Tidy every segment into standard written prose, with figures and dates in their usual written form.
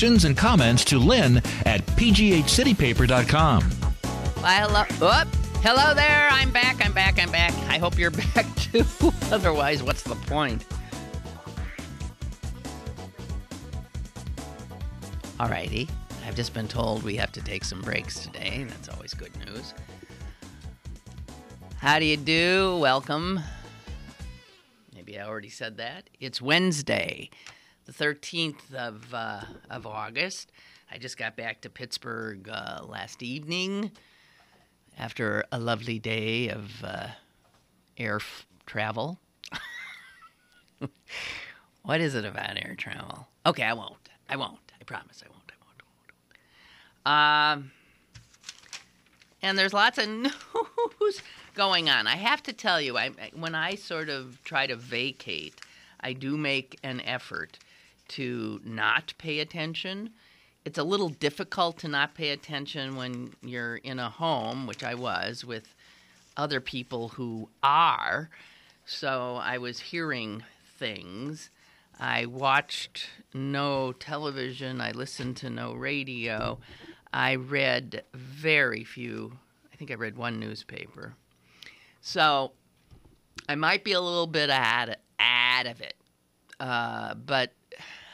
Questions and comments to Lynn at pghcitypaper.com. Well, hello there. I'm back. I hope you're back too. Otherwise, what's the point? Alrighty. I've just been told we have to take some breaks today. That's always good news. How do you do? Welcome. Maybe I already said that. It's Wednesday, the 13th of August. I just got back to Pittsburgh last evening after a lovely day of air travel. What is it about air travel? Okay, I won't. I promise I won't. And there's lots of news going on. I have to tell you, when I sort of try to vacate, I do make an effort to not pay attention. It's a little difficult to not pay attention when you're in a home, which I was, with other people who are. So I was hearing things. I watched no television. I listened to no radio. I read very few. I think I read one newspaper. So I might be a little bit out of it. But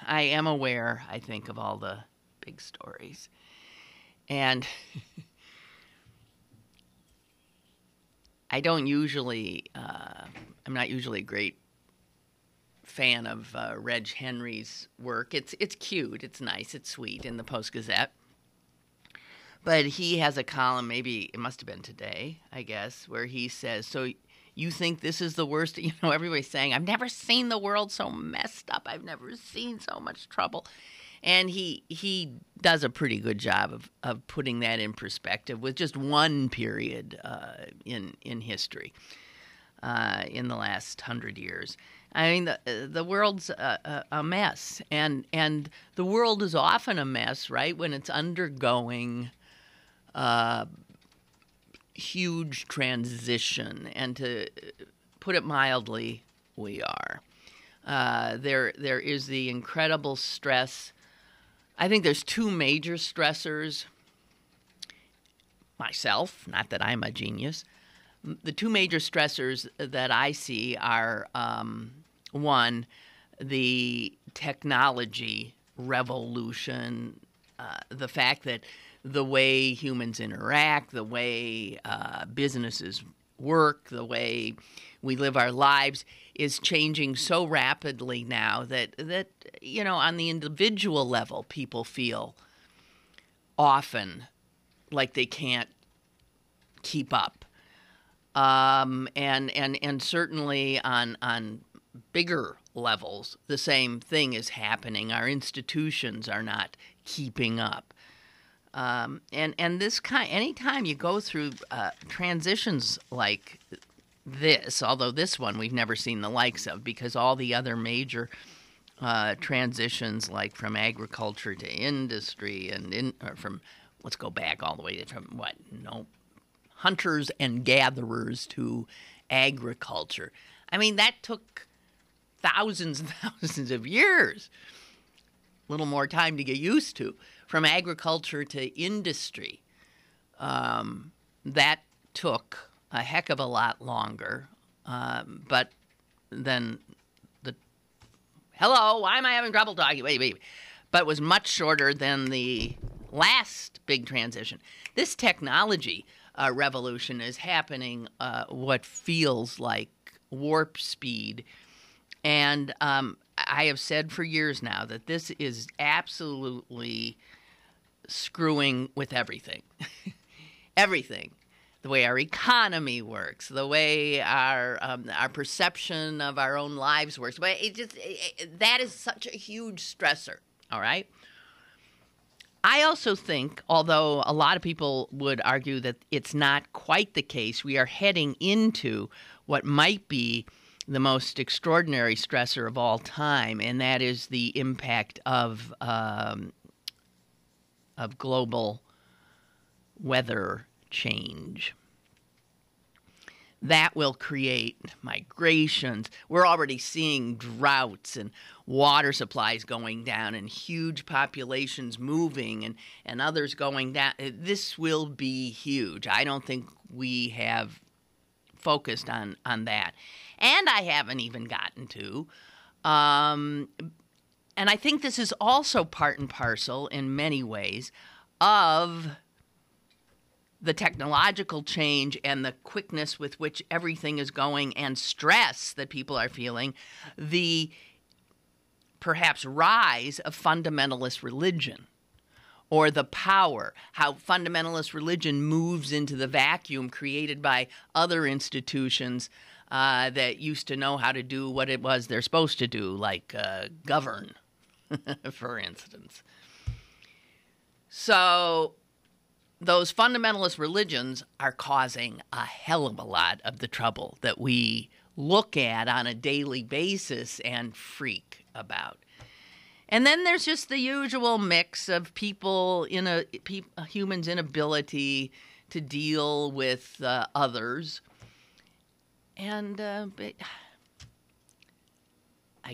I am aware, I think, of all the big stories. And I'm not usually a great fan of Reg Henry's work. It's cute, it's nice, it's sweet in the Post-Gazette. But he has a column, maybe it must have been today, I guess, where he says, so you think this is the worst? You know, everybody's saying, I've never seen the world so messed up. I've never seen so much trouble. And he does a pretty good job of putting that in perspective with just one period in history in the last 100 years. I mean, the world's a mess, and the world is often a mess, right, when it's undergoing huge transition, and to put it mildly, we are. There is the incredible stress. I think there's two major stressors. Myself, not that I'm a genius. The two major stressors that I see are, one, the technology revolution, the fact that the way humans interact, the way businesses work, the way we live our lives is changing so rapidly now that you know, on the individual level, people feel often like they can't keep up. And certainly on bigger levels, the same thing is happening. Our institutions are not keeping up. And this anytime you go through transitions like this, although this one we've never seen the likes of, because all the other major transitions, like from agriculture to industry, and from, let's go back all the way from hunters and gatherers to agriculture. I mean, that took thousands and thousands of years. A little more time to get used to. From agriculture to industry, that took a heck of a lot longer. But then hello, why am I having trouble talking? Wait. But was much shorter than the last big transition. This technology revolution is happening what feels like warp speed. And I have said for years now that this is absolutely screwing with everything. Everything. The way our economy works, the way our perception of our own lives works. But that is such a huge stressor, all right? I also think, although a lot of people would argue that it's not quite the case, we are heading into what might be the most extraordinary stressor of all time, and that is the impact of global weather change. that will create migrations. We're already seeing droughts and water supplies going down and huge populations moving and others going down. This will be huge. I don't think we have focused on that. And I haven't even gotten to, and I think this is also part and parcel in many ways of the technological change and the quickness with which everything is going and stress that people are feeling, the perhaps rise of fundamentalist religion or the power, how fundamentalist religion moves into the vacuum created by other institutions that used to know how to do what it was they're supposed to do, like govern, for instance. So those fundamentalist religions are causing a hell of a lot of the trouble that we look at on a daily basis and freak about. And then there's just the usual mix of humans' inability to deal with others. And I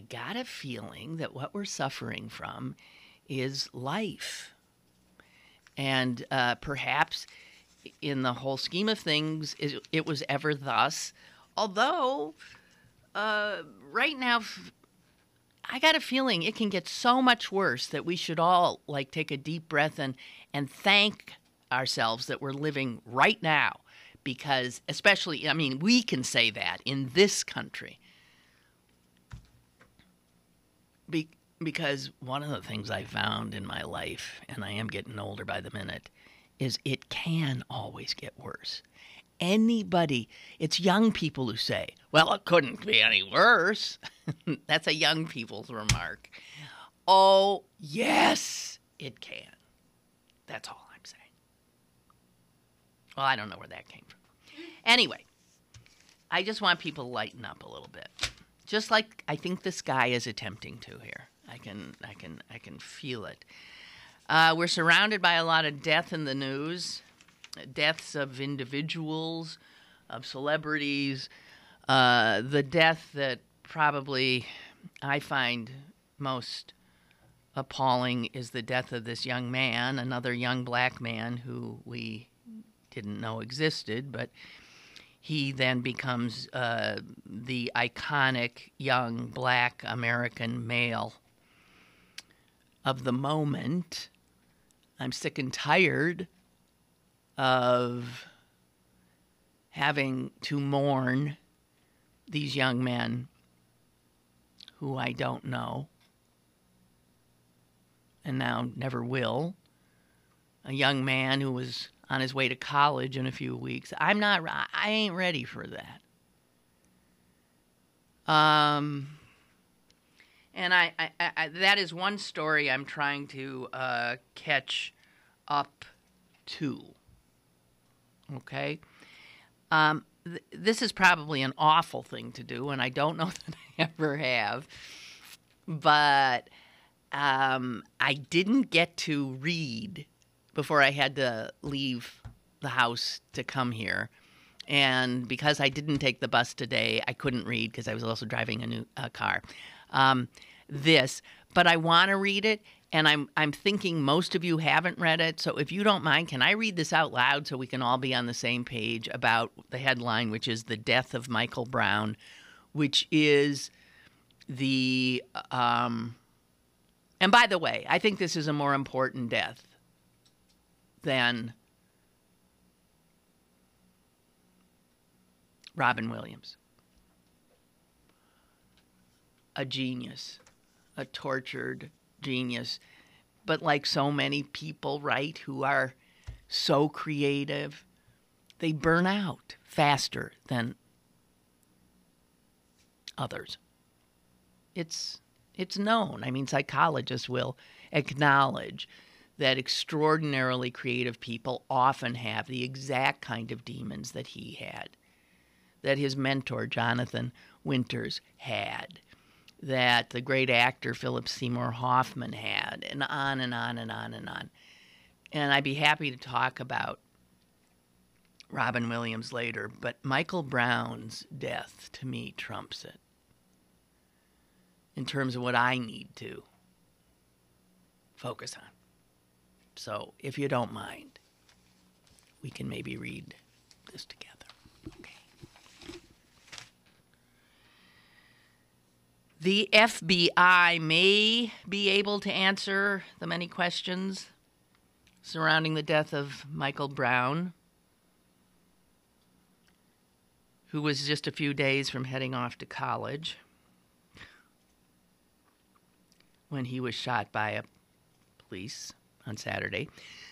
got a feeling that what we're suffering from is life. And perhaps in the whole scheme of things, it was ever thus. Although, right now, I got a feeling it can get so much worse that we should all take a deep breath and thank ourselves that we're living right now. Because especially, we can say that in this country. Because one of the things I found in my life, and I am getting older by the minute, is it can always get worse. It's young people who say, well, it couldn't be any worse. That's a young people's remark. Oh, yes, it can. That's all I'm saying. Well, I don't know where that came from. Anyway, I just want people to lighten up a little bit. Just like I think this guy is attempting to here. I can feel it. We're surrounded by a lot of death in the news, deaths of individuals, of celebrities. The death that probably I find most appalling is the death of this young man, another young black man who we didn't know existed, but he then becomes the iconic young black American male of the moment. I'm sick and tired of having to mourn these young men who I don't know and now never will. A young man who was on his way to college in a few weeks. I ain't ready for that. And I that is one story I'm trying to catch up to. Okay? This is probably an awful thing to do, and I don't know that I ever have. But I didn't get to read before I had to leave the house to come here. And because I didn't take the bus today, I couldn't read because I was also driving a car. But I want to read it, and I'm thinking most of you haven't read it. So if you don't mind, can I read this out loud so we can all be on the same page about the headline, which is The Death of Michael Brown, which is the and by the way, I think this is a more important death than Robin Williams. A genius, a tortured genius, but like so many people, right, who are so creative, they burn out faster than others. It's known. Psychologists will acknowledge that extraordinarily creative people often have the exact kind of demons that he had, that his mentor, Jonathan Winters, had, that the great actor Philip Seymour Hoffman had, and on and on and on and on. And I'd be happy to talk about Robin Williams later, but Michael Brown's death, to me, trumps it in terms of what I need to focus on. So, if you don't mind, we can maybe read this together. Okay. The FBI may be able to answer the many questions surrounding the death of Michael Brown, who was just a few days from heading off to college when he was shot by a police on Saturday.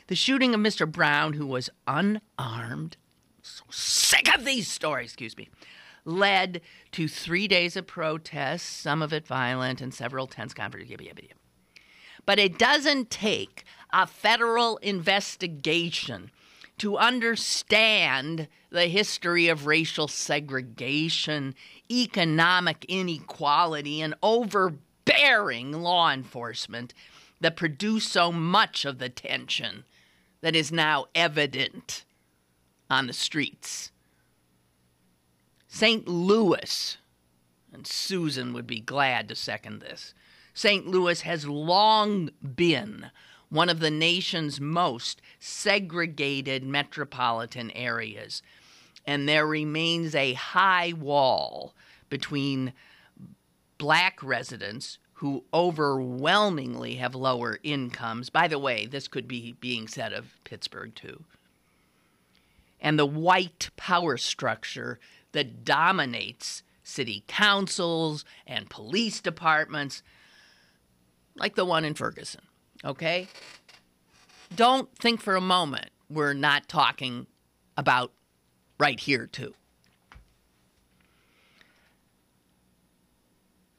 The shooting of Mr. Brown, who was unarmed, so sick of these stories, led to 3 days of protests, some of it violent, and several tense conferences. But it doesn't take a federal investigation to understand the history of racial segregation, economic inequality, and overbearing law enforcement that produced so much of the tension that is now evident on the streets. St. Louis, and Susan would be glad to second this, St. Louis has long been one of the nation's most segregated metropolitan areas, and there remains a high wall between black residents who overwhelmingly have lower incomes. By the way, this could be being said of Pittsburgh, too. And the white power structure that dominates city councils and police departments, like the one in Ferguson, okay? Don't think for a moment we're not talking about right here, too.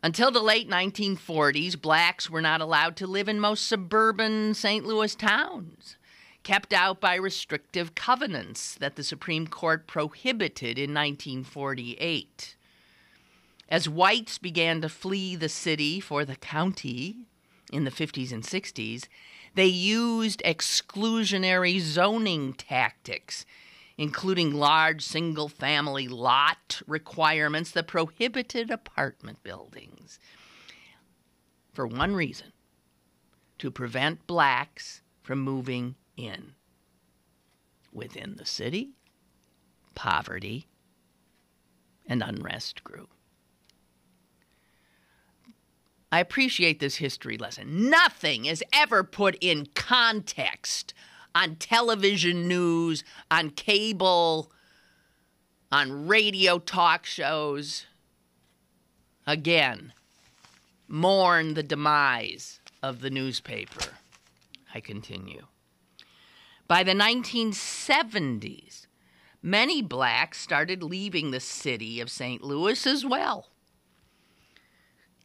Until the late 1940s, blacks were not allowed to live in most suburban St. Louis towns, kept out by restrictive covenants that the Supreme Court prohibited in 1948. As whites began to flee the city for the county in the 50s and 60s, they used exclusionary zoning tactics, including large single-family lot requirements that prohibited apartment buildings, for one reason: to prevent blacks from moving in. Within the city, poverty and unrest grew. I appreciate this history lesson. Nothing is ever put in context on television news, on cable, on radio talk shows. Again, mourn the demise of the newspaper. I continue. By the 1970s, many blacks started leaving the city of St. Louis as well.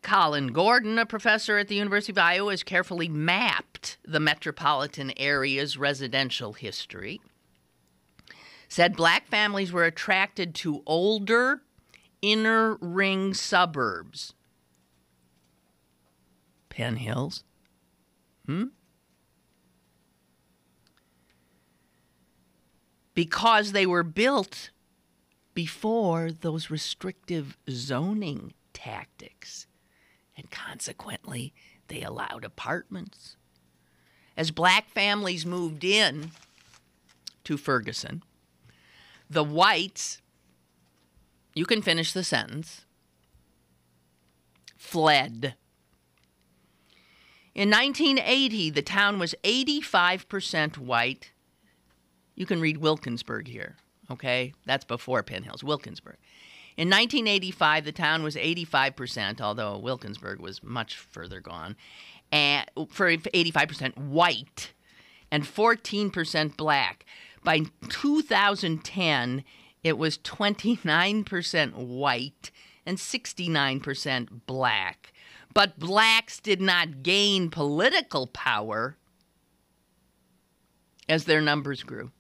Colin Gordon, a professor at the University of Iowa, has carefully mapped the metropolitan area's residential history. Said black families were attracted to older, inner ring suburbs. Penn Hills? Because they were built before those restrictive zoning tactics. And consequently, they allowed apartments. As black families moved in to Ferguson, the whites, you can finish the sentence, fled. In 1980, the town was 85% white. You can read Wilkinsburg here, okay? That's before Penn Hills, Wilkinsburg. In 1985, the town was 85%, although Wilkinsburg was much further gone, and for 85% white and 14% black. By 2010, it was 29% white and 69% black. But blacks did not gain political power as their numbers grew.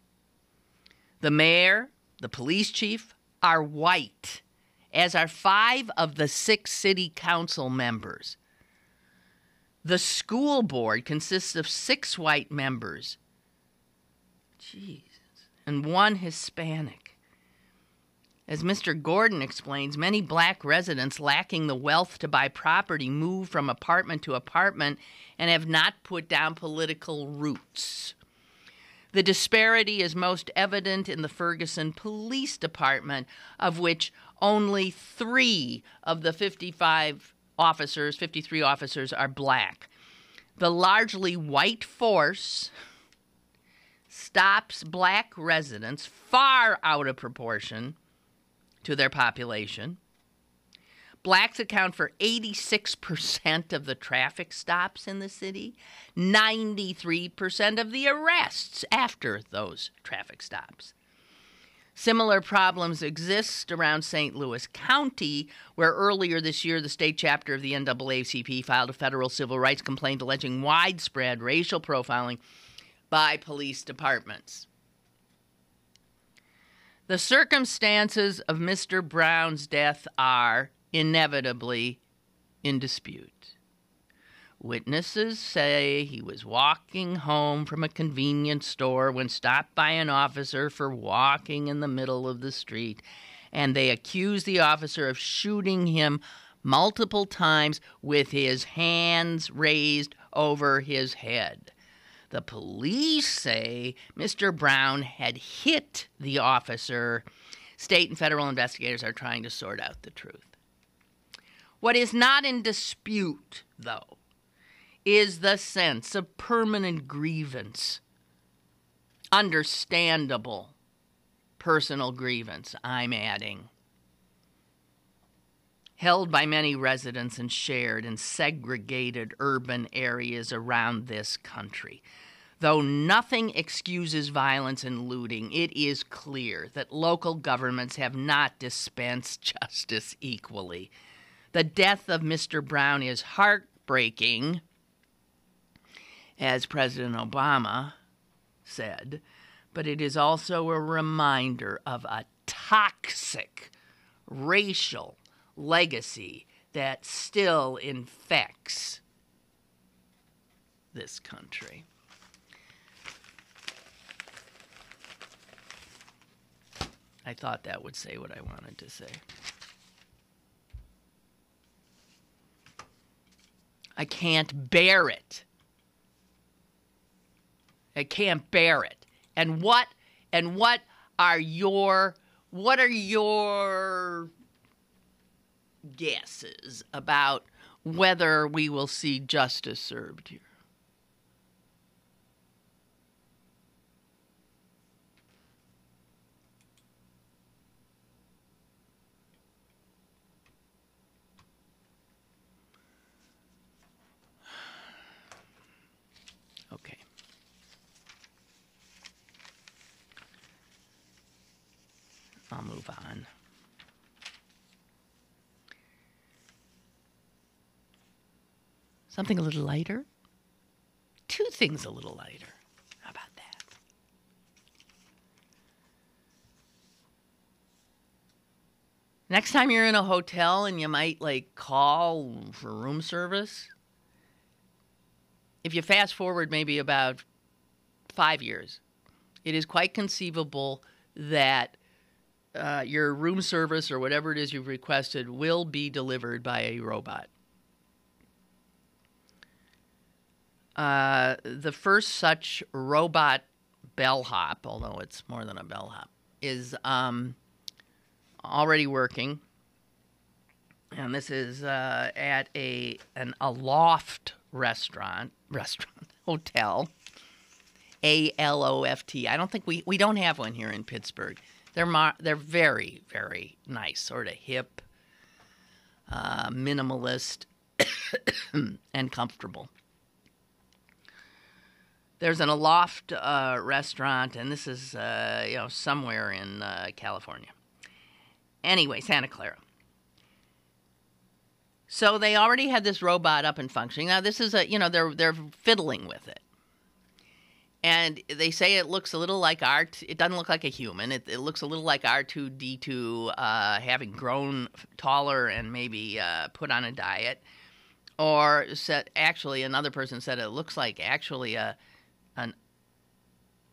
The mayor, the police chief are white, as are 5 of the 6 city council members. The school board consists of 6 white members. Jesus. and one Hispanic. As Mr. Gordon explains, many black residents lacking the wealth to buy property move from apartment to apartment and have not put down political roots. The disparity is most evident in the Ferguson Police Department, of which only 3 of the 53 officers are black. The largely white force stops black residents far out of proportion to their population. Blacks account for 86% of the traffic stops in the city, 93% of the arrests after those traffic stops. Similar problems exist around St. Louis County, where earlier this year the state chapter of the NAACP filed a federal civil rights complaint alleging widespread racial profiling by police departments. The circumstances of Mr. Brown's death are inevitably in dispute. Witnesses say he was walking home from a convenience store when stopped by an officer for walking in the middle of the street, and they accuse the officer of shooting him multiple times with his hands raised over his head. The police say Mr. Brown had hit the officer. State and federal investigators are trying to sort out the truth. What is not in dispute, though, is the sense of permanent grievance, understandable personal grievance, I'm adding, held by many residents and shared in segregated urban areas around this country. Though nothing excuses violence and looting, it is clear that local governments have not dispensed justice equally. The death of Mr. Brown is heartbreaking, as President Obama said, but it is also a reminder of a toxic racial legacy that still infects this country. I thought that would say what I wanted to say. I can't bear it. I can't bear it. And what are your guesses about whether we will see justice served here? Okay. I'll move on. Something a little lighter? 2 things a little lighter. How about that? Next time you're in a hotel and you might call for room service, if you fast forward maybe about 5 years, it is quite conceivable that your room service or whatever it is you've requested will be delivered by a robot. The first such robot bellhop, although it's more than a bellhop, is already working. And this is at a loft hotel, ALOFT. I don't think we don't have one here in Pittsburgh. They're very, very nice, sort of hip, minimalist, and comfortable. There's an Aloft restaurant, and this is somewhere in California. Anyway, Santa Clara. So they already had this robot up and functioning. Now this is they're fiddling with it, and they say it looks a little like It doesn't look like a human. It looks a little like R2-D2 having grown taller and maybe put on a diet, or another person said it looks like actually an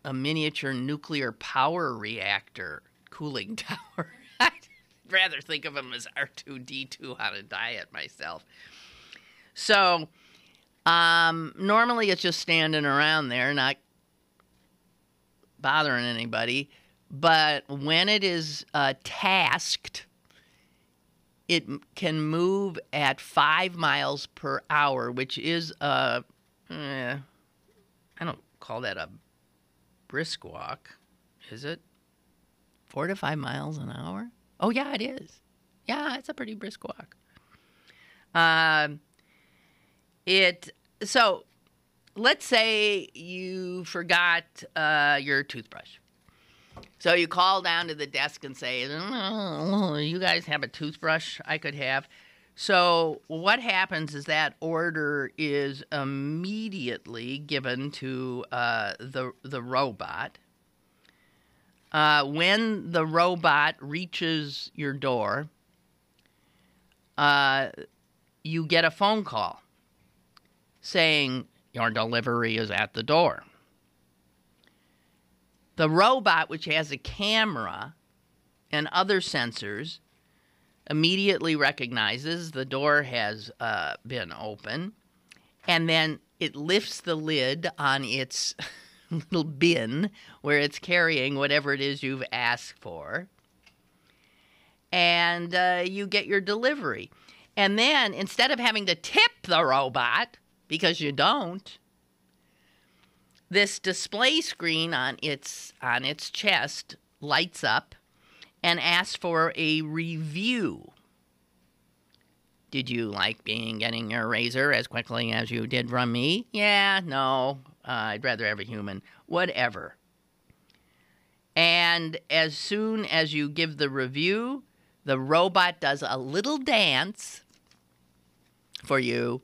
a miniature nuclear power reactor cooling tower. I'd rather think of him as R2-D2 on a diet myself. So normally it's just standing around there, not bothering anybody. But when it is tasked, it can move at 5 miles per hour, which is I don't call that a brisk walk, is it? 4 to 5 miles an hour? Oh, yeah, it is. Yeah, it's a pretty brisk walk. So let's say you forgot your toothbrush. So you call down to the desk and say, "Oh, you guys have a toothbrush I could have?" So what happens is that order is immediately given to the robot. When the robot reaches your door, you get a phone call saying your delivery is at the door. The robot, which has a camera and other sensors, immediately recognizes the door has been open, and then it lifts the lid on its little bin where it's carrying whatever it is you've asked for, and you get your delivery. And then, instead of having to tip the robot, because you don't, this display screen on its chest lights up and asks for a review. Did you like getting your razor as quickly as you did from me? Yeah, no, I'd rather have a human. Whatever. And as soon as you give the review, the robot does a little dance for you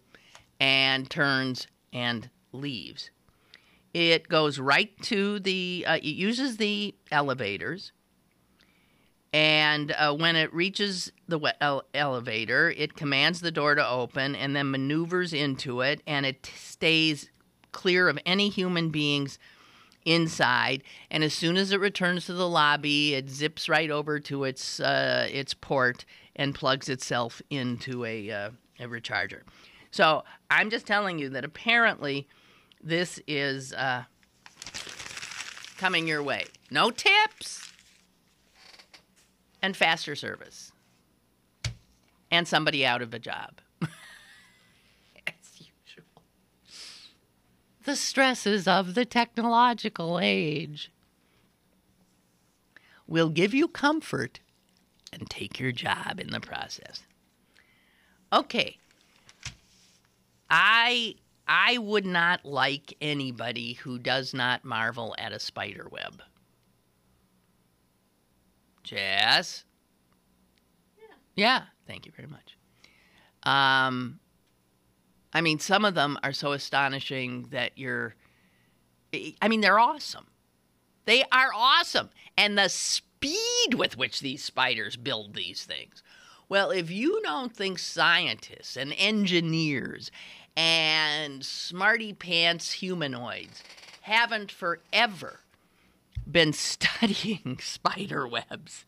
and turns and leaves. It goes right to it uses the elevators, and when it reaches the elevator, it commands the door to open and then maneuvers into it, and it stays clear of any human beings inside. And as soon as it returns to the lobby, it zips right over to its port and plugs itself into a recharger. So I'm just telling you that apparently this is coming your way. No tips and faster service and somebody out of a job. As usual. The stresses of the technological age will give you comfort and take your job in the process. Okay. I would not like anybody who does not marvel at a spider web. Jess? Yeah, thank you very much. I mean, some of them are so astonishing that they're awesome. They are awesome. And the speed with which these spiders build these things. Well, if you don't think scientists and engineers and smarty pants humanoids haven't forever been studying spider webs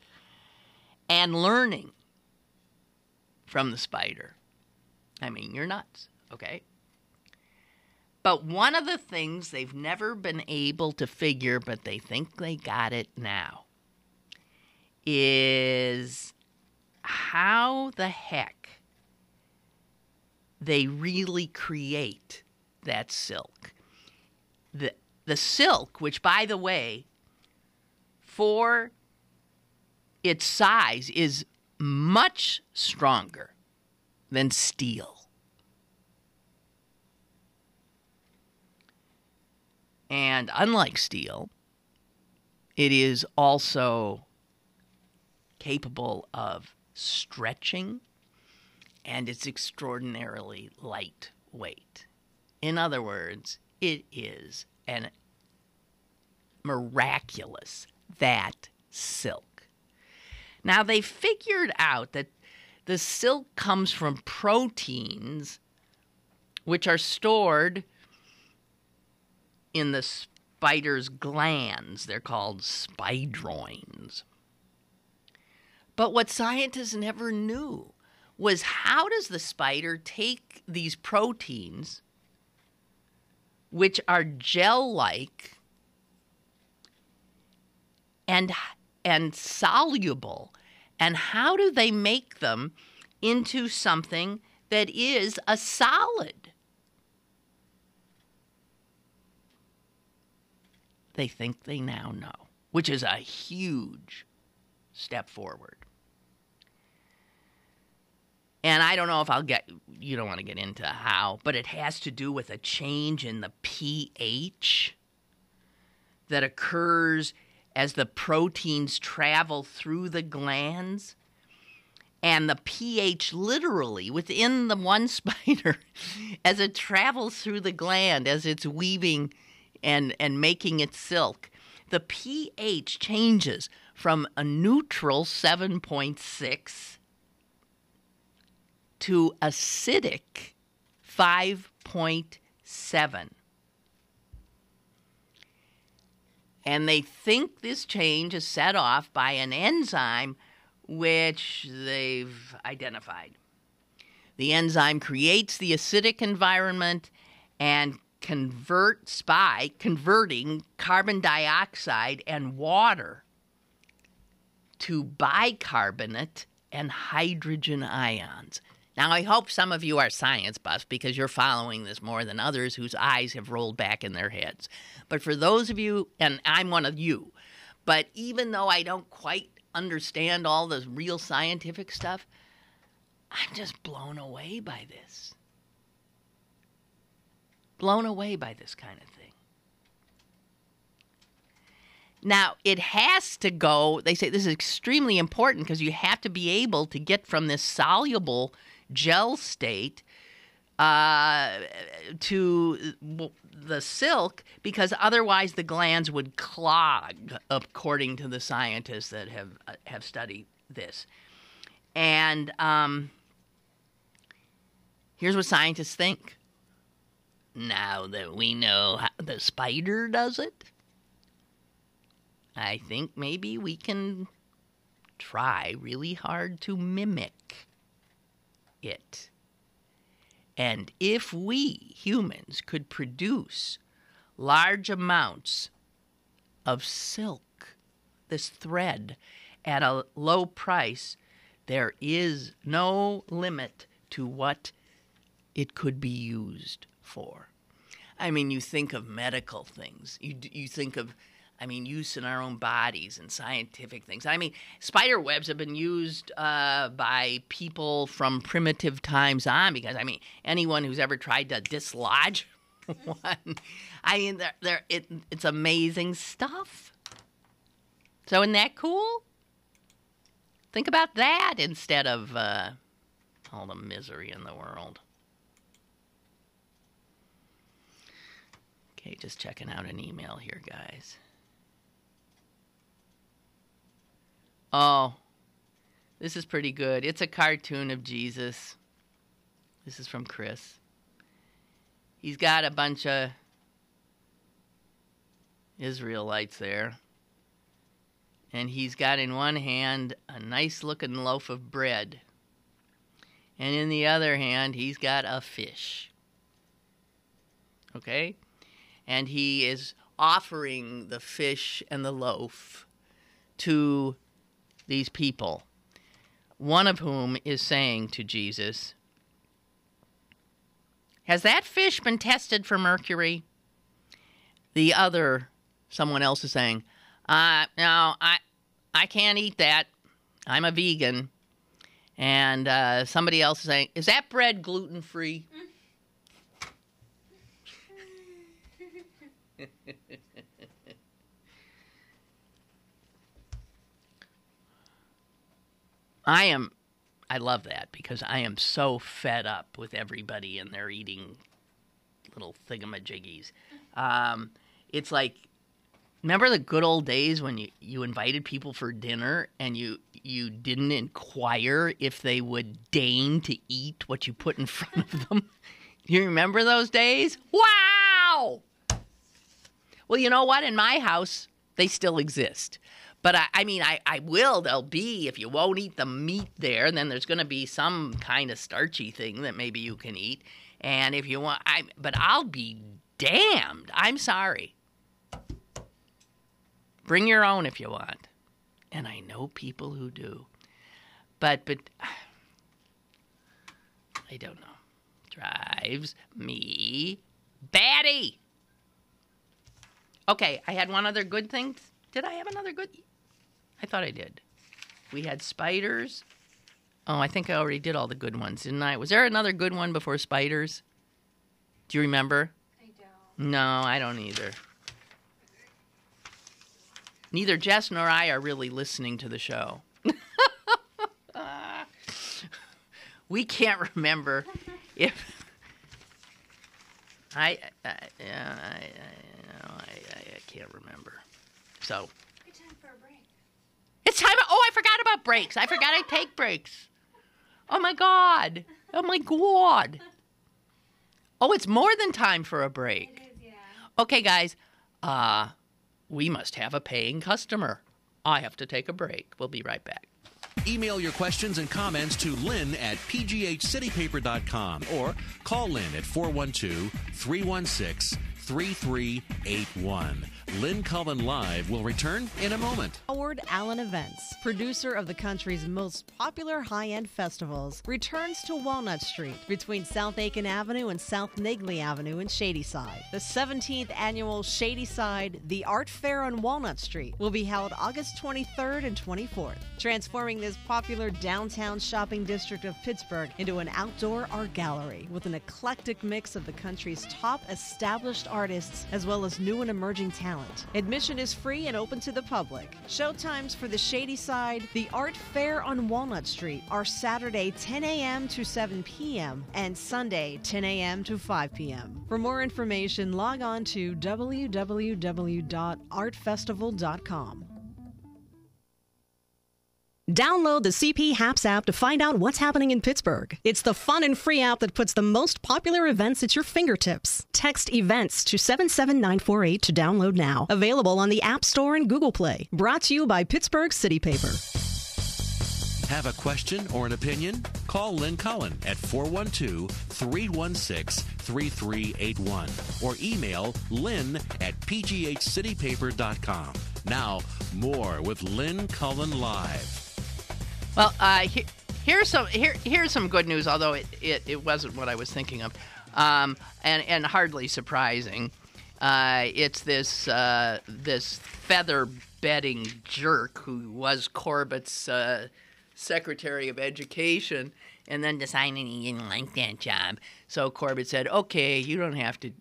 and learning from the spider, I mean, you're nuts, okay? But one of the things they've never been able to figure, but they think they got it now, is how the heck they really create that silk. The silk, which, by the way, for its size is much stronger than steel. And unlike steel, it is also capable of stretching, and it's extraordinarily lightweight. In other words, it is an miraculous, that silk. Now, they figured out that the silk comes from proteins which are stored in the spider's glands. They're called spidroins. But what scientists never knew was, how does the spider take these proteins, which are gel-like and soluble, and how do they make them into something that is a solid? They think they now know, which is a huge step forward. And I don't know if you don't want to get into how, but it has to do with a change in the pH that occurs as the proteins travel through the glands. And the pH literally within the one spider, as it travels through the gland, as it's weaving and making its silk, the pH changes from a neutral 7.6 to acidic 5.7. And they think this change is set off by an enzyme which they've identified. The enzyme creates the acidic environment and converts by converting carbon dioxide and water to bicarbonate and hydrogen ions. Now, I hope some of you are science buffs because you're following this more than others whose eyes have rolled back in their heads. But for those of you, and I'm one of you, but even though I don't quite understand all the real scientific stuff, I'm just blown away by this. Blown away by this kind of thing. Now, it has to go, they say this is extremely important because you have to be able to get from this soluble gel state to the silk, because otherwise the glands would clog, according to the scientists that have studied this. And here's what scientists think. Now that we know how the spider does it, I think maybe we can try really hard to mimic it. And if we humans could produce large amounts of silk, this thread, at a low price, there is no limit to what it could be used for. I mean, you think of medical things. You think of, use in our own bodies and scientific things. Spider webs have been used by people from primitive times on, because, anyone who's ever tried to dislodge one, it's amazing stuff. So isn't that cool? Think about that instead of all the misery in the world. Okay, just checking out an email here, guys. Oh, this is pretty good. It's a cartoon of Jesus. This is from Chris. He's got a bunch of Israelites there. And he's got in one hand a nice-looking loaf of bread. And in the other hand, he's got a fish. Okay? And he is offering the fish and the loaf to these people, one of whom is saying to Jesus, "Has that fish been tested for mercury?" The other, someone else is saying, "No, I can't eat that. I'm a vegan." And somebody else is saying, "Is that bread gluten-free?" I love that, because I am so fed up with everybody and their eating little thingamajiggies. It's like, remember the good old days when you invited people for dinner and you didn't inquire if they would deign to eat what you put in front of them? You remember those days? Wow! Well, you know what? In my house, they still exist. But I will. There'll be, if you won't eat the meat there, then there's going to be some kind of starchy thing that maybe you can eat. And if you want, but I'll be damned. I'm sorry. Bring your own if you want. And I know people who do. But I don't know. Drives me batty. Okay, I had one other good thing. Did I have another good? I thought I did. We had spiders. Oh, I think I already did all the good ones, didn't I? Was there another good one before spiders? Do you remember? I don't. No, I don't either. Neither Jess nor I are really listening to the show. We can't remember if I can't remember. So Good time for a break. it's time. Oh, I forgot about breaks. I forgot I take breaks. Oh my god. Oh my god. Oh, it's more than time for a break. It is, yeah. Okay, guys. We must have a paying customer. I have to take a break. We'll be right back. Email your questions and comments to Lynn at pghcitypaper.com or call Lynn at 412-316-3381. Lynn Cullen Live will return in a moment. Howard Allen Events, producer of the country's most popular high-end festivals, returns to Walnut Street between South Aiken Avenue and South Negley Avenue in Shadyside. The 17th annual Shadyside The Art Fair on Walnut Street will be held August 23rd and 24th, transforming this popular downtown shopping district of Pittsburgh into an outdoor art gallery with an eclectic mix of the country's top established artists as well as new and emerging talent. Admission is free and open to the public. Showtimes for the Shadyside The Art Fair on Walnut Street are Saturday 10 a.m. to 7 p.m. and Sunday 10 a.m. to 5 p.m. For more information, log on to www.artfestival.com. Download the CP Haps app to find out what's happening in Pittsburgh. It's the fun and free app that puts the most popular events at your fingertips. Text EVENTS to 77948 to download now. Available on the App Store and Google Play. Brought to you by Pittsburgh City Paper. Have a question or an opinion? Call Lynn Cullen at 412-316-3381 or email lynn at pghcitypaper.com. Now, more with Lynn Cullen Live. Well, here's some good news, although it wasn't what I was thinking of, and hardly surprising. It's this feather bedding jerk who was Corbett's Secretary of Education, and then decided he didn't like that job. So Corbett said, "Okay, you don't have to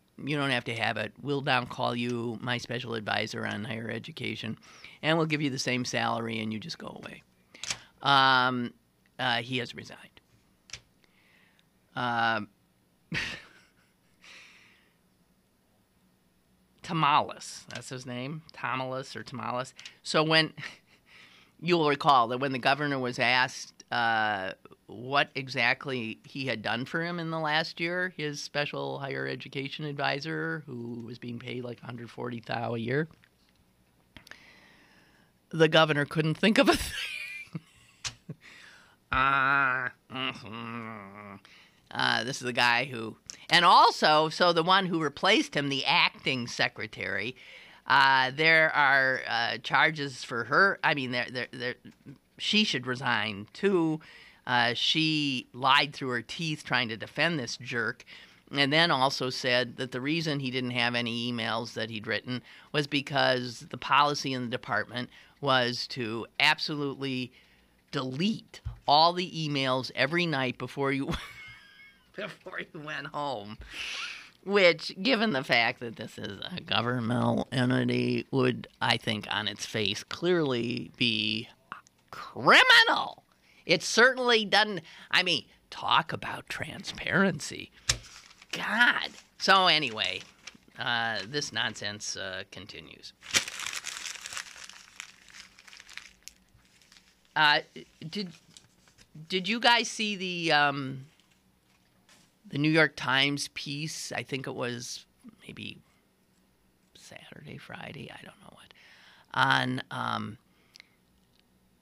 have it. We'll now call you my special advisor on higher education, and we'll give you the same salary, and you just go away." He has resigned. Tamales, that's his name, Tamales. So when you'll recall that when the governor was asked what exactly he had done for him in the last year, his special higher education advisor, who was being paid like $140,000 a year, the governor couldn't think of a thing. This is the guy who, and also, so the one who replaced him, the acting secretary, there are charges for her. I mean, she should resign too. She lied through her teeth trying to defend this jerk, and then also said that the reason he didn't have any emails that he'd written was because the policy in the department was to absolutely delete all the emails every night before you went home, which, given the fact that this is a governmental entity, would, I think, on its face, clearly be criminal. It certainly doesn't. I mean, talk about transparency. God. So anyway, this nonsense continues. Did you guys see the New York Times piece? I think it was maybe Saturday, Friday, I don't know what,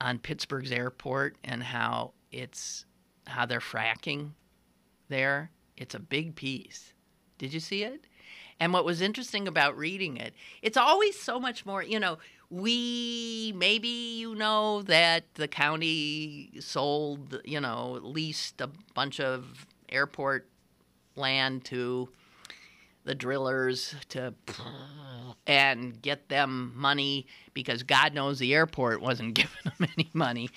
on Pittsburgh's airport and how they're fracking there. It's a big piece. Did you see it? And what was interesting about reading it, it's always so much more, that the county sold, leased a bunch of airport land to the drillers and get them money because God knows the airport wasn't giving them any money.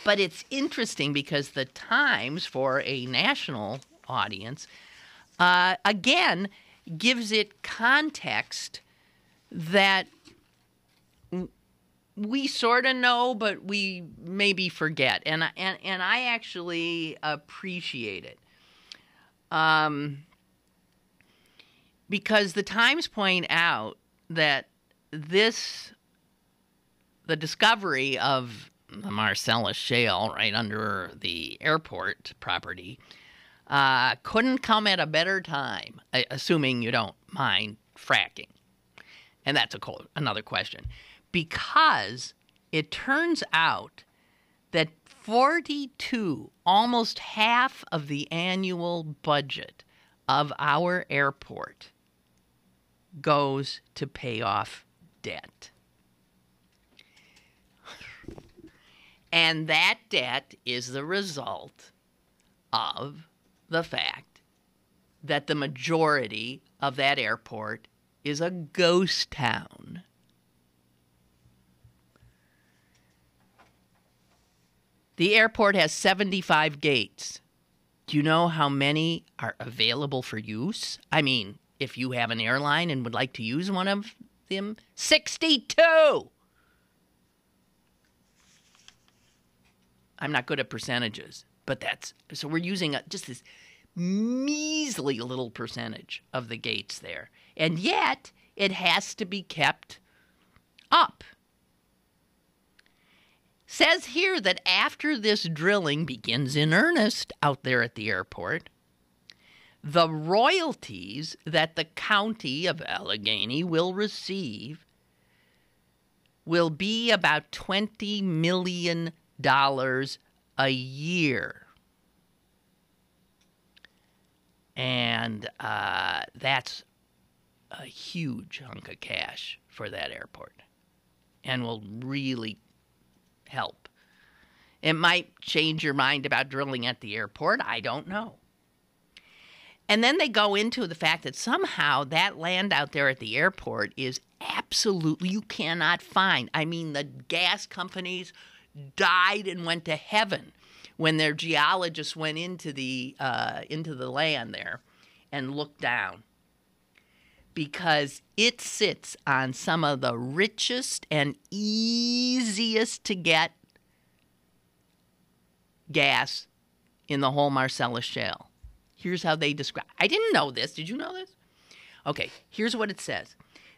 But it's interesting because the Times, for a national audience, again, gives it context that we sort of know, but we maybe forget. And I actually appreciate it. Because the Times point out that the discovery of the Marcellus Shale right under the airport property couldn't come at a better time, assuming you don't mind fracking. And that's another question. Because it turns out that 42, almost half of the annual budget of our airport goes to pay off debt. And that debt is the result of the fact that the majority of that airport is a ghost town. The airport has 75 gates. Do you know how many are available for use? I mean, if you have an airline and would like to use one of them, 62! I'm not good at percentages, but so we're using just this measly little percentage of the gates there. And yet, it has to be kept up. Says here that after this drilling begins in earnest out there at the airport, the royalties that the county of Allegheny will receive will be about $20 million a year. And that's a huge hunk of cash for that airport and will really help. It might change your mind about drilling at the airport. I don't know. And then they go into the fact that somehow that land out there at the airport is absolutely, you cannot find. I mean, the gas companies died and went to heaven when their geologists went into the land there and looked down, because it sits on some of the richest and easiest to get gas in the whole Marcellus Shale. Here's how they describe. I didn't know this. Did you know this? Okay, here's what it says.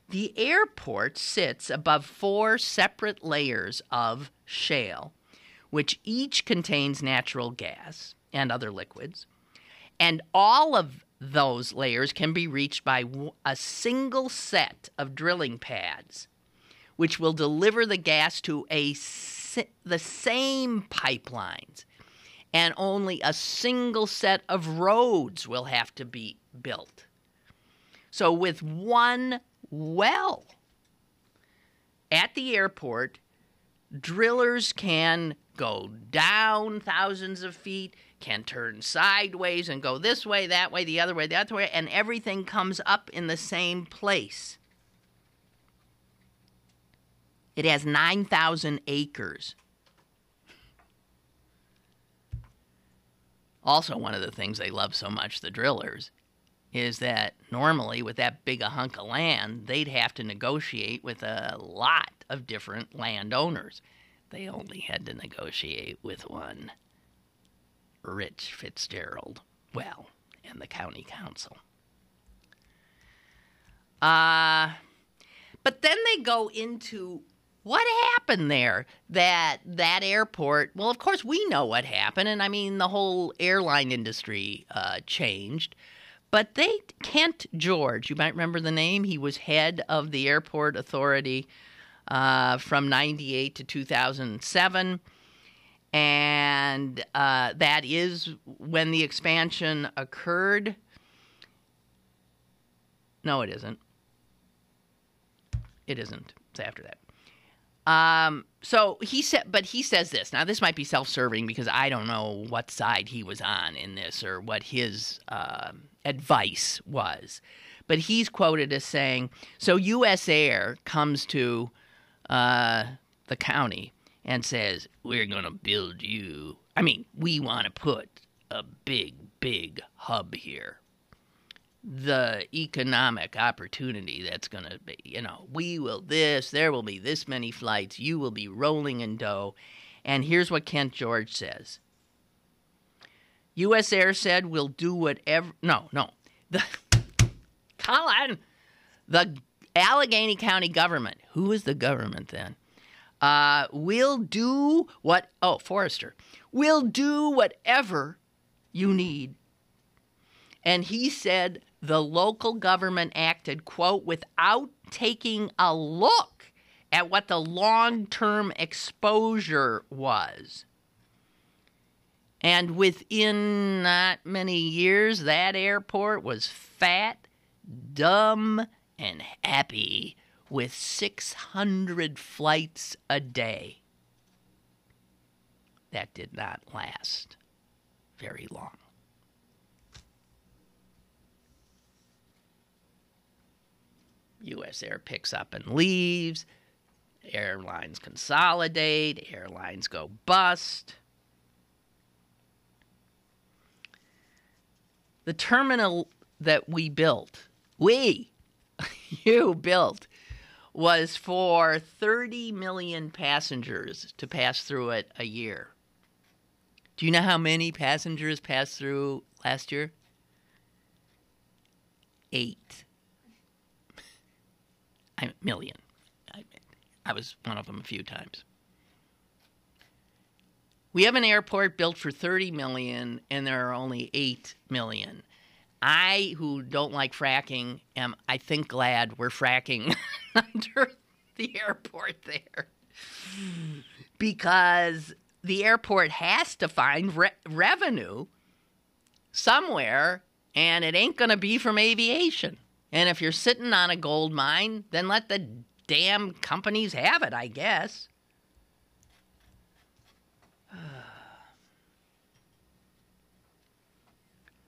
The airport sits above 4 separate layers of shale, which each contains natural gas and other liquids, and all of those layers can be reached by a single set of drilling pads, which will deliver the gas to the same pipelines, and only a single set of roads will have to be built. So with one well at the airport, drillers can go down thousands of feet, can turn sideways and go this way, that way, the other way, and everything comes up in the same place. It has 9,000 acres. Also, one of the things they love so much, the drillers, is that normally with that big a hunk of land, they'd have to negotiate with a lot of different landowners. They only had to negotiate with one, Rich Fitzgerald, and the county council. But then they go into what happened there, that airport. Well, of course, we know what happened, and I mean, the whole airline industry changed. But Kent George, you might remember the name. He was head of the airport authority from 98 to 2007. And that is when the expansion occurred. No, it isn't. It isn't. It's after that. So he says this. Now, this might be self-serving because I don't know what side he was on in this or what his advice was. But he's quoted as saying, so U.S. Air comes to the county and says, we're going to build you. We want to put a big, big hub here. The economic opportunity that's going to be, there will be this many flights, you will be rolling in dough. And here's what Kent George says. U.S. Air said we'll do whatever, Colin, the Allegheny County government, who is the government then? Will do Forrester, will do whatever you need. And he said the local government acted, quote, without taking a look at what the long-term exposure was. And within not many years, that airport was fat, dumb, and happy with 600 flights a day. That did not last very long. U.S. Air picks up and leaves. Airlines consolidate. Airlines go bust. The terminal that you built, was for 30 million passengers to pass through it a year. Do you know how many passengers passed through last year? 8 million. I was one of them a few times. We have an airport built for 30 million, and there are only 8 million. I, who don't like fracking, am, I think, glad we're fracking under the airport there. Because the airport has to find revenue somewhere, and it ain't going to be from aviation. And if you're sitting on a gold mine, then let the damn companies have it, I guess.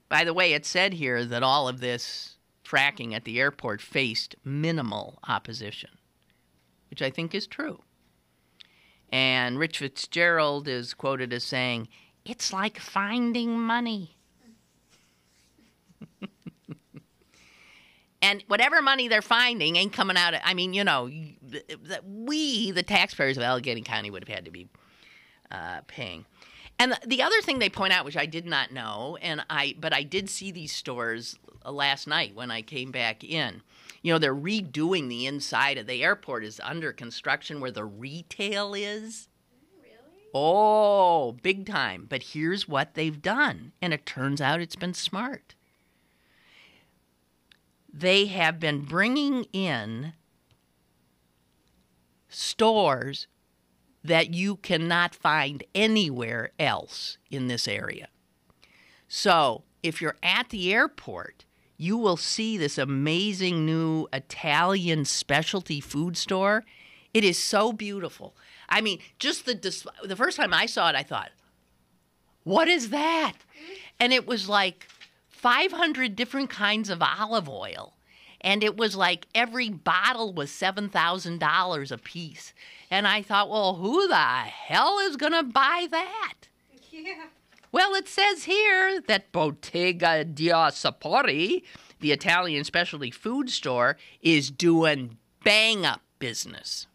By the way, it said here that all of this fracking at the airport faced minimal opposition, which I think is true. And Rich Fitzgerald is quoted as saying, "It's like finding money." And whatever money they're finding ain't coming out of, we, the taxpayers of Allegheny County, would have had to be paying. And the other thing they point out, which I did not know, but I did see these stores last night when I came back in. They're redoing the inside of the airport is under construction where the retail is. Really? Oh, big time. But here's what they've done, and it turns out it's been smart. They have been bringing in stores that you cannot find anywhere else in this area. So if you're at the airport, you will see this amazing new Italian specialty food store. It is so beautiful. Just the first time I saw it, I thought, what is that? And it was like 500 different kinds of olive oil. And it was like every bottle was $7,000 a piece. And I thought, well, who the hell is going to buy that? Yeah. Well, it says here that Bottega Dia Sapori, the Italian specialty food store, is doing bang-up business.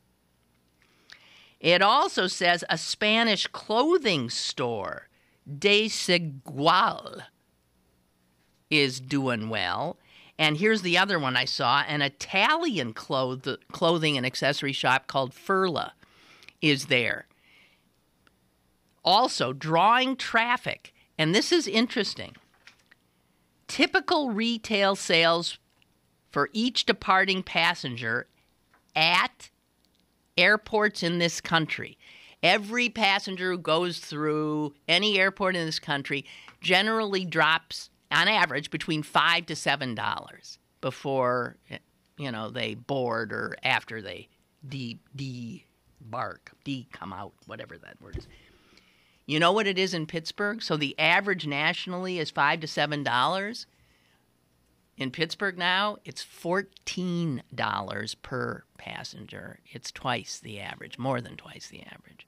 It also says a Spanish clothing store, Desigual, is doing well. And here's the other one I saw. An Italian clothing and accessory shop called Furla is there. Also drawing traffic. And this is interesting. typical retail sales for each departing passenger at airports in this country. Every passenger who goes through any airport in this country generally drops, on average, between $5 to $7 before, they board or after they come out, whatever that word is. You know what it is in Pittsburgh? So the average nationally is $5 to $7. In Pittsburgh now, it's $14 per passenger. It's twice the average, more than twice the average.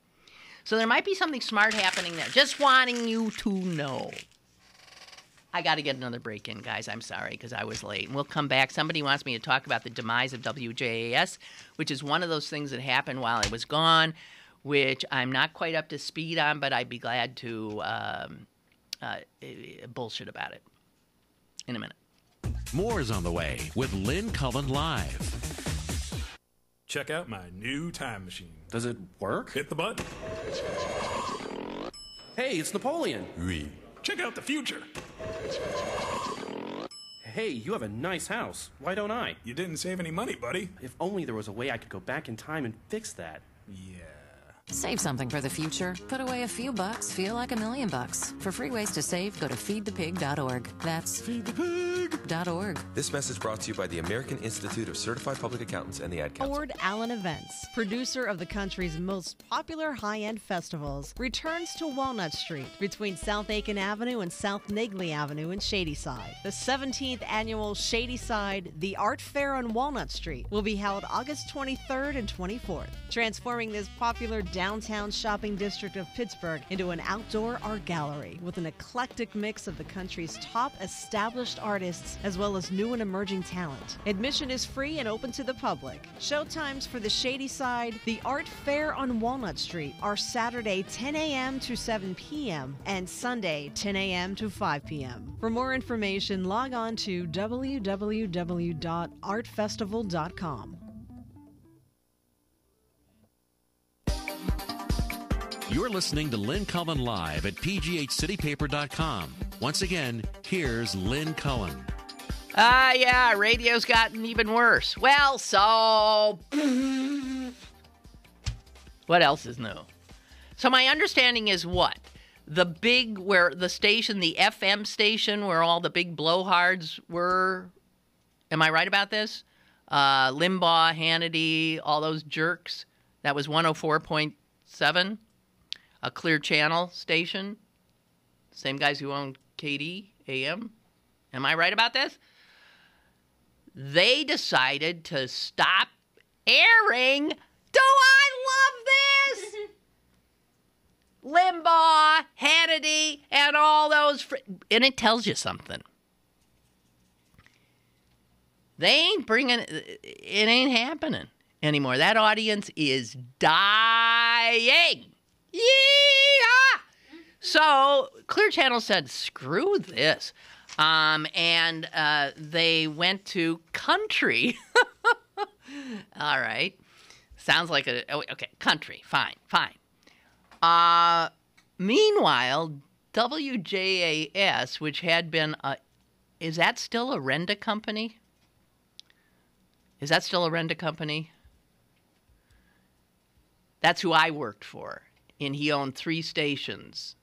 So there might be something smart happening there. Just wanting you to know. I got to get another break in, guys. I'm sorry because I was late. And we'll come back. Somebody wants me to talk about the demise of WJAS, which is one of those things that happened while I was gone, which I'm not quite up to speed on, but I'd be glad to bullshit about it in a minute. More is on the way with Lynn Cullen Live. Check out my new time machine. Does it work? Hit the button. Hey, it's Napoleon. Oui. Check out the future. Hey, you have a nice house. Why don't I? You didn't save any money, buddy. If only there was a way I could go back in time and fix that. Yeah. Save something for the future. Put away a few bucks, feel like $1 million. For free ways to save, go to feedthepig.org. That's feedthepig.org. This message brought to you by the American Institute of Certified Public Accountants and the Ad Council. Howard Allen Events, producer of the country's most popular high-end festivals, returns to Walnut Street between South Aiken Avenue and South Negley Avenue in Shadyside. The 17th annual Shadyside The Art Fair on Walnut Street will be held August 23rd and 24th, transforming this popular downtown shopping district of Pittsburgh into an outdoor art gallery with an eclectic mix of the country's top established artists as well as new and emerging talent. Admission is free and open to the public. Showtimes for the Shadyside The Art Fair on Walnut Street are Saturday 10 a.m. to 7 p.m. and Sunday 10 a.m. to 5 p.m. For more information, log on to www.artfestival.com. You're listening to Lynn Cullen Live at pghcitypaper.com. Once again, here's Lynn Cullen. Yeah, radio's gotten even worse. Well, so what else is new? So my understanding is what? The station, the FM station where all the big blowhards were, am I right about this? Limbaugh, Hannity, all those jerks. That was 104.7. A Clear Channel station. Same guys who own KD AM. Am I right about this? They decided to stop airing. Do I love this? Limbaugh, Hannity, and all those. And it tells you something. They ain't bringing it. It ain't happening anymore. That audience is dying. Yeah. So Clear Channel said, "Screw this," and they went to country. All right, sounds like okay. Country, fine. Meanwhile, WJAS, which had been is that still a rent-a company? Is that still a rent-a company? That's who I worked for. And he owned 3 stations.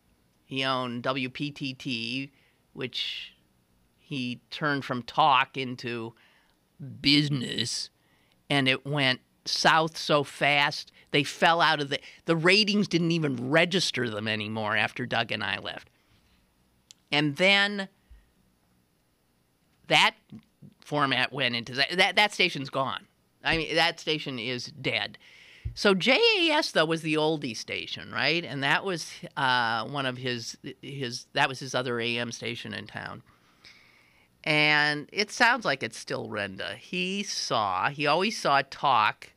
He owned WPTT, which he turned from talk into business, and it went south so fast they fell out of the ratings didn't even register them anymore after Doug and I left. And then that format went into that station's gone. I mean, that station is dead. So JAS, though, was the oldie station, right? And that was one of his that was his other AM station in town. And it sounds like it's still Renda. He always saw talk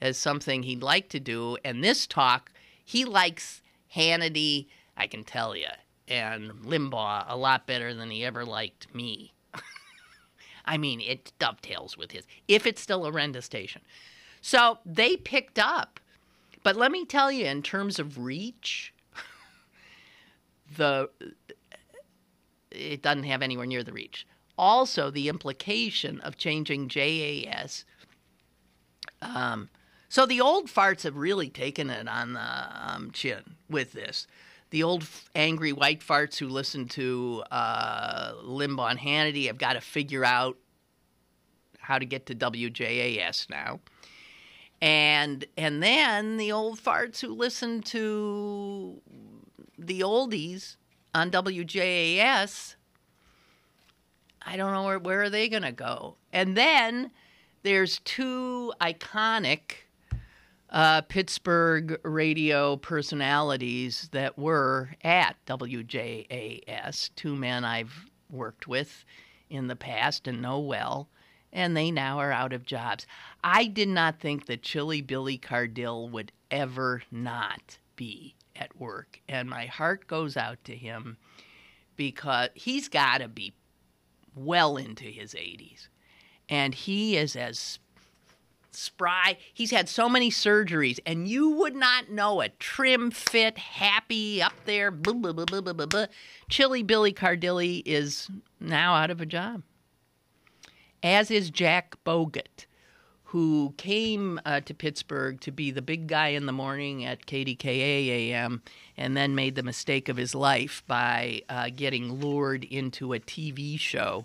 as something he'd like to do. And this talk, he likes Hannity, I can tell you, and Limbaugh a lot better than he ever liked me. I mean, it dovetails with his, if it's still a Renda station. So they picked up, but let me tell you, in terms of reach, it doesn't have anywhere near the reach. Also, the implication of changing JAS. So the old farts have really taken it on the chin with this. The old angry white farts who listen to Limbaugh and Hannity have got to figure out how to get to WJAS now. And then the old farts who listen to the oldies on WJAS, I don't know where are they going to go. And then there's two iconic Pittsburgh radio personalities that were at WJAS, two men I've worked with in the past and know well, and they now are out of jobs. I did not think that Chilly Billy Cardill would ever not be at work, and my heart goes out to him because he's got to be well into his 80s, and he is as spry. He's had so many surgeries, and you would not know it. Trim, fit, happy, up there, blah, blah, blah, blah, blah, blah, blah. Chilly Billy Cardilli is now out of a job, as is Jack Bogut, who came to Pittsburgh to be the big guy in the morning at KDKA AM and then made the mistake of his life by getting lured into a TV show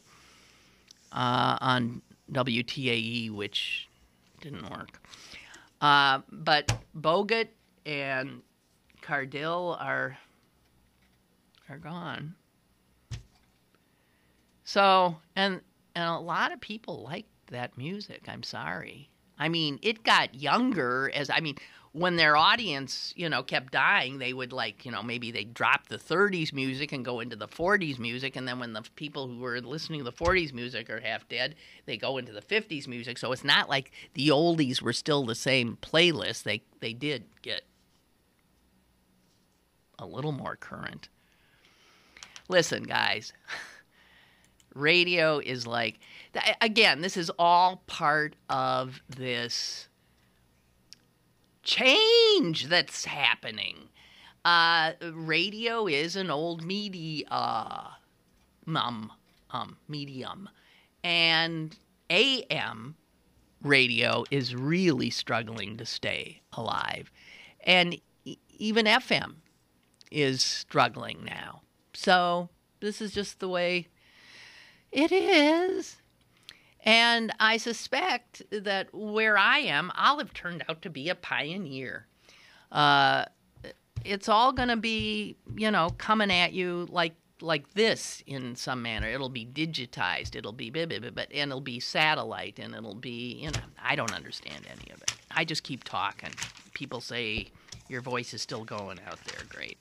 on WTAE, which didn't work. But Bogut and Cardill are gone. So, and a lot of people liked that music. I'm sorry. I mean, it got younger when their audience, kept dying, they would maybe they'd drop the 30s music and go into the 40s music. And then when the people who were listening to the 40s music are half dead, they go into the 50s music. So it's not like the oldies were still the same playlist. They did get a little more current. Listen, guys, radio is again, this is all part of this change that's happening. Radio is an old medium, and AM radio is really struggling to stay alive, and even FM is struggling now. So this is just the way it is. And I suspect that where I am, I'll have turned out to be a pioneer. It's all going to be, coming at you like this in some manner. It'll be digitized. It'll be and it'll be satellite, and it'll be, I don't understand any of it. I just keep talking. People say your voice is still going out there. Great.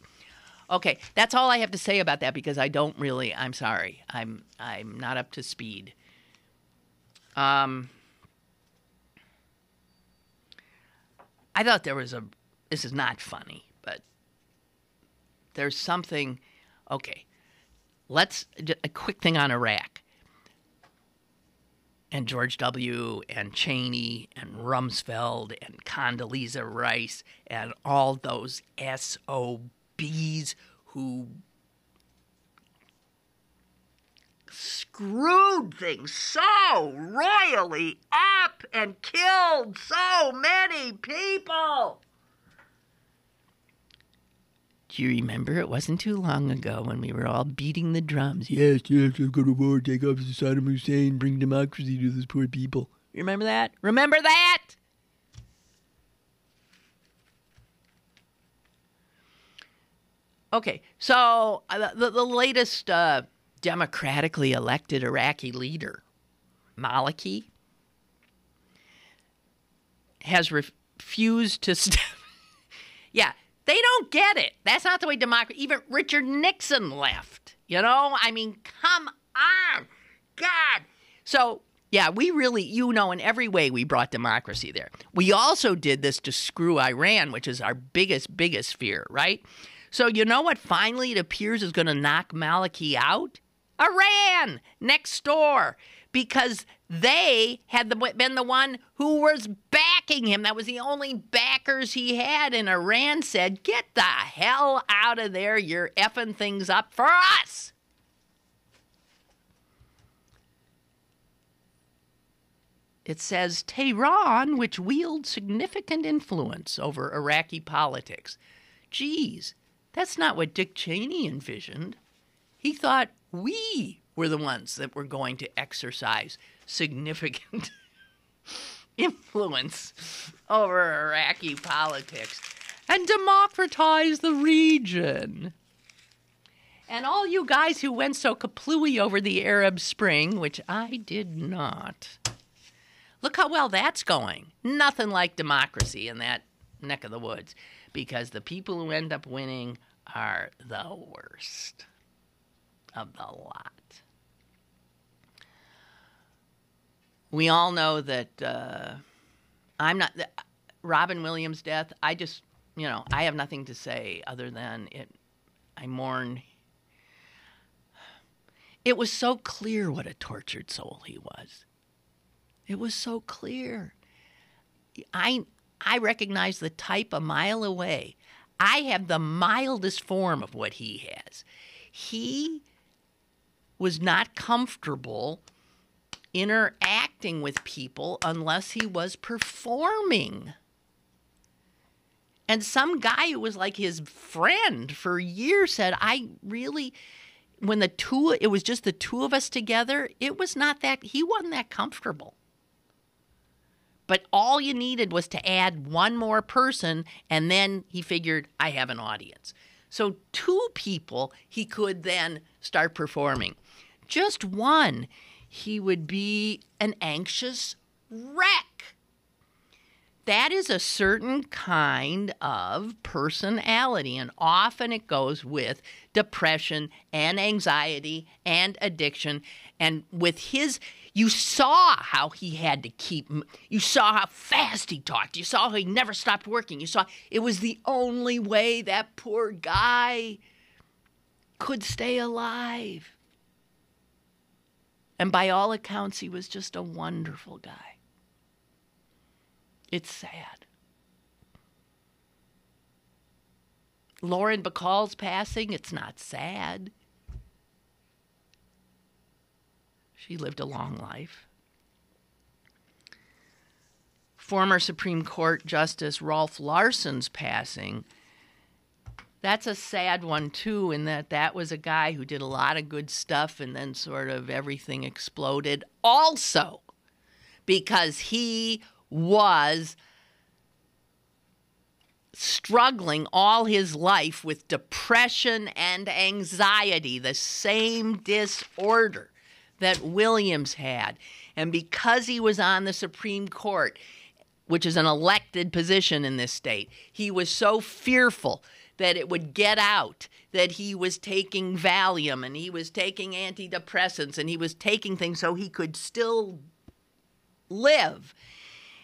Okay, that's all I have to say about that because I'm sorry. I'm not up to speed. I thought this is not funny, but there's something, okay, a quick thing on Iraq, and George W. and Cheney and Rumsfeld and Condoleezza Rice and all those SOBs who screwed things so royally up and killed so many people. Do you remember it wasn't too long ago when we were all beating the drums? Yes, let's go to war, take off Saddam Hussein, bring democracy to those poor people. You remember that? Remember that? Okay, so the latest democratically elected Iraqi leader, Maliki, has refused to step. Yeah, they don't get it. That's not the way democracy. Even Richard Nixon left. Come on, God. So yeah, we really, in every way we brought democracy there. We also did this to screw Iran, which is our biggest fear, right? So you know what finally it appears is going to knock Maliki out? Iran, next door, because they had been the one who was backing him. That was the only backers he had, and Iran said, get the hell out of there. You're effing things up for us. it says Tehran, which wields significant influence over Iraqi politics. Geez, that's not what Dick Cheney envisioned. He thought we were the ones that were going to exercise significant influence over Iraqi politics and democratize the region. And all you guys who went so kaplooey over the Arab Spring, which I did not, look how well that's going. Nothing like democracy in that neck of the woods, because the people who end up winning are the worst of the lot. We all know that Robin Williams' death, I have nothing to say other than I mourn. It was so clear what a tortured soul he was. It was so clear. I recognize the type a mile away. I have the mildest form of what he has. He was not comfortable interacting with people unless he was performing. And some guy who was like his friend for years said, when it was just the two of us together, he wasn't that comfortable. But all you needed was to add one more person, and then he figured, I have an audience. So 2 people, he could then start performing. Just one, he would be an anxious wreck. That is a certain kind of personality, and often it goes with depression and anxiety and addiction. And with you saw how he had to you saw how fast he talked. You saw how he never stopped working. You saw it was the only way that poor guy could stay alive. And by all accounts, he was just a wonderful guy. It's sad. Lauren Bacall's passing, it's not sad. She lived a long life. Former Supreme Court Justice Rolf Larson's passing, that's a sad one too, in that was a guy who did a lot of good stuff and then sort of everything exploded. Also, because he was struggling all his life with depression and anxiety, the same disorder that Williams had. And because he was on the Supreme Court, which is an elected position in this state, he was so fearful that it would get out that he was taking Valium and he was taking antidepressants and he was taking things so he could still live.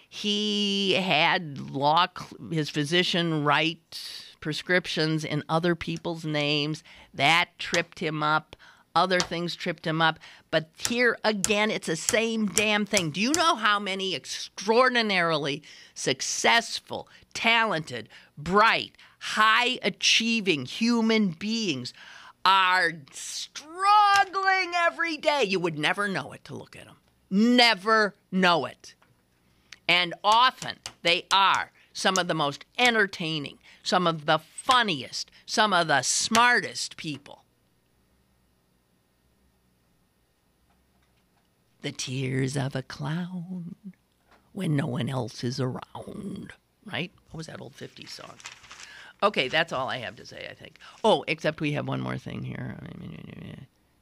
He had his physician write prescriptions in other people's names. That tripped him up. Other things tripped him up. But here again, it's the same damn thing. Do you know how many extraordinarily successful, talented, bright, high-achieving human beings are struggling every day? You would never know it to look at them. Never know it. And often they are some of the most entertaining, some of the funniest, some of the smartest people. The tears of a clown when no one else is around. Right? What was that old 50s song? Okay, that's all I have to say, I think. Oh, except we have one more thing here.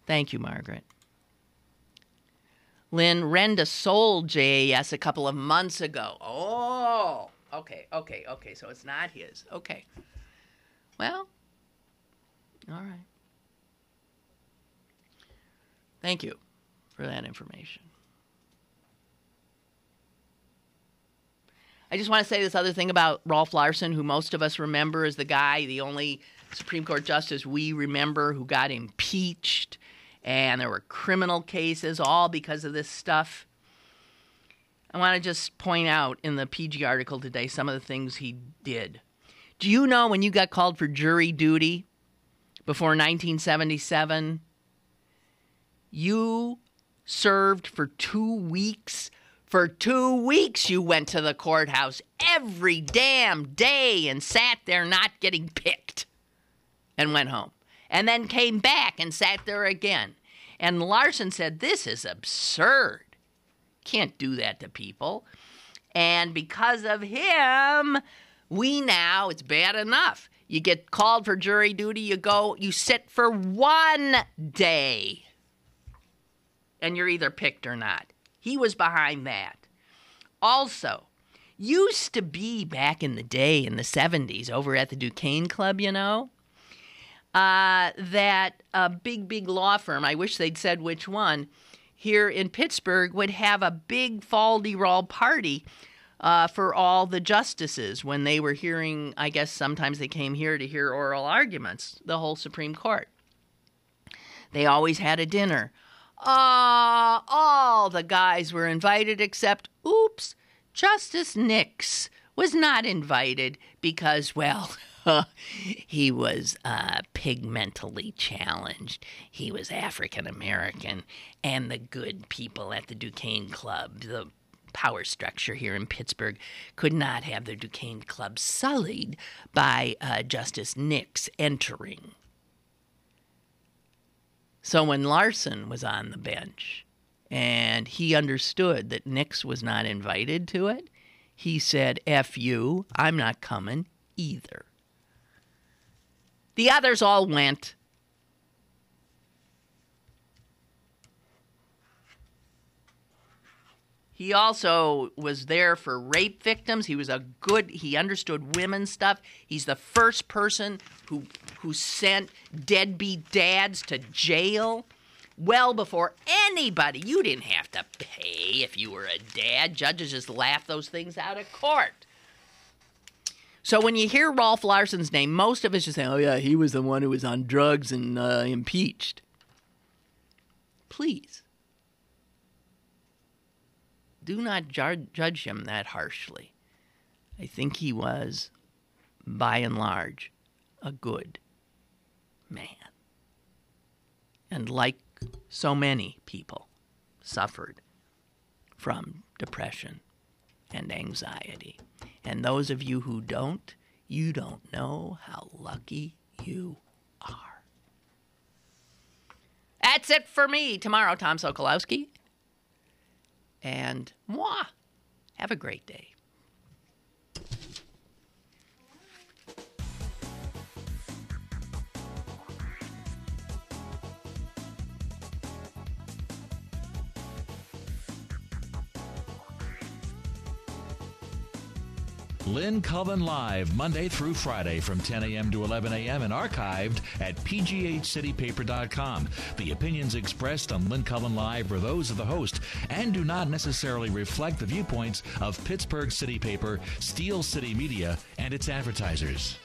Thank you, Margaret. Lynn, Renda sold JAS a couple of months ago. Oh, okay. So it's not his. Okay. Well, all right. Thank you for that information. I just want to say this other thing about Rolf Larson, who most of us remember as the only Supreme Court justice we remember who got impeached. And there were criminal cases, all because of this stuff. I want to just point out in the PG article today some of the things he did. Do you know when you got called for jury duty before 1977, you served for 2 weeks For 2 weeks you went to the courthouse every damn day and sat there not getting picked and went home. And then came back and sat there again. And Larson said, this is absurd. Can't do that to people. And because of him, it's bad enough. You get called for jury duty, you go, you sit for 1 day. And you're either picked or not. He was behind that. Also, used to be back in the day, in the 70s, over at the Duquesne Club, that a big law firm, I wish they'd said which one, here in Pittsburgh would have a big fall-de-roll party for all the justices when they were hearing, I guess sometimes they came here to hear oral arguments, the whole Supreme Court. They always had a dinner. All the guys were invited except, Justice Nix was not invited because, he was pigmentally challenged. He was African American, and the good people at the Duquesne Club, the power structure here in Pittsburgh, could not have the Duquesne Club sullied by Justice Nix entering. So when Larson was on the bench and he understood that Nix was not invited to it, he said, F you, I'm not coming either. The others all went. He also was there for rape victims. He understood women's stuff. He's the first person who sent deadbeat dads to jail well before anybody. You didn't have to pay if you were a dad. Judges just laughed those things out of court. So when you hear Rolf Larson's name, most of us just say, oh, yeah, he was the one who was on drugs and impeached. Please. Do not judge him that harshly. I think he was, by and large, a good man. And like so many people, suffered from depression and anxiety. And those of you who don't, you don't know how lucky you are. That's it for me. Tomorrow, Tom Sokolowski. And moi. Have a great day. Lynn Cullen Live, Monday through Friday from 10 a.m. to 11 a.m. and archived at pghcitypaper.com. The opinions expressed on Lynn Cullen Live are those of the host and do not necessarily reflect the viewpoints of Pittsburgh City Paper, Steel City Media, and its advertisers.